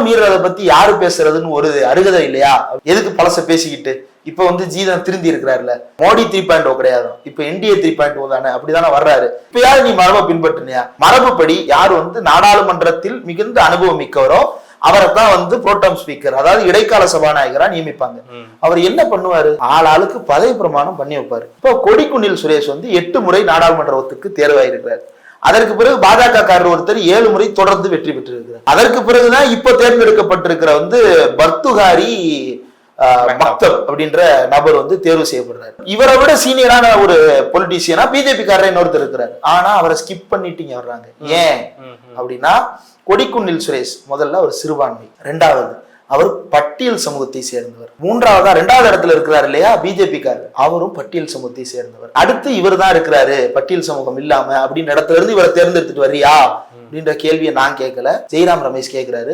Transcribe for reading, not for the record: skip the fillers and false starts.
மீறதை பத்தி யாரு பேசுறதுன்னு ஒரு அருகதை இல்லையா? எதுக்கு பழச பேசிக்கிட்டு? இப்ப வந்து ஜீதன் திருந்தி இருக்கிறாருல, மோடி 3.0 கிடையாது, இப்ப NDA 3.0 தானே, அப்படிதானே வர்றாரு. இப்ப யாரு நீ மரபை பின்பற்றினியா? மரபுப்படி யார் வந்து நாடாளுமன்றத்தில் மிகுந்த அனுபவம் மிக்கவரோ அவரை தான் வந்து புரோட்டம் ஸ்பீக்கர், அதாவது இடைக்கால சபாநாயகரா நியமிப்பாங்க. அவர் என்ன பண்ணுவாரு? ஆளுக்கு பதவி பிரமாணம் பண்ணி வைப்பாரு. இப்போ கொடிக்குன்னில் சுரேஷ் வந்து 8 முறை நாடாளுமன்றத்துக்கு தேர்வாயிருக்கிறார். அதற்கு பிறகு பாஜக காரர் ஒருத்தர் 7 முறை தொடர்ந்து வெற்றி பெற்றிருக்கிறார். அதற்கு பிறகுதான் இப்ப தேர்ந்தெடுக்கப்பட்டிருக்கிற வந்து பர்துகாரி மக்தப் அப்படின்ற நபர் வந்து தேர்வு செய்யப்படுறாரு. இவரை விட சீனியரான ஒரு பொலிட்டீசியனா பிஜேபி காரர் இன்னொருத்தர் இருக்கிறார். ஆனா அவரை ஸ்கிப் பண்ணிட்டீங்க வர்றாங்க. ஏன் அப்படின்னா, கொடிக்குன்னில் சுரேஷ் முதல்ல ஒரு சிறுபான்மை, 2வது அவர் பட்டியல் சமூகத்தை சேர்ந்தவர், 3வதா 2வது இடத்துல இருக்கிறார் இல்லையா பிஜேபி காரர், அவரும் பட்டியல் சமூகத்தை சேர்ந்தவர். அடுத்து இவர் தான் இருக்கிறாரு பட்டியல் சமூகம் இல்லாம அப்படின்ற இடத்துல இருந்து இவரை தேர்ந்தெடுத்துட்டு வர்றியா அப்படின்ற கேள்வியை நான் கேட்கல, ஜெய்ராம் ரமேஷ் கேட்கிறாரு.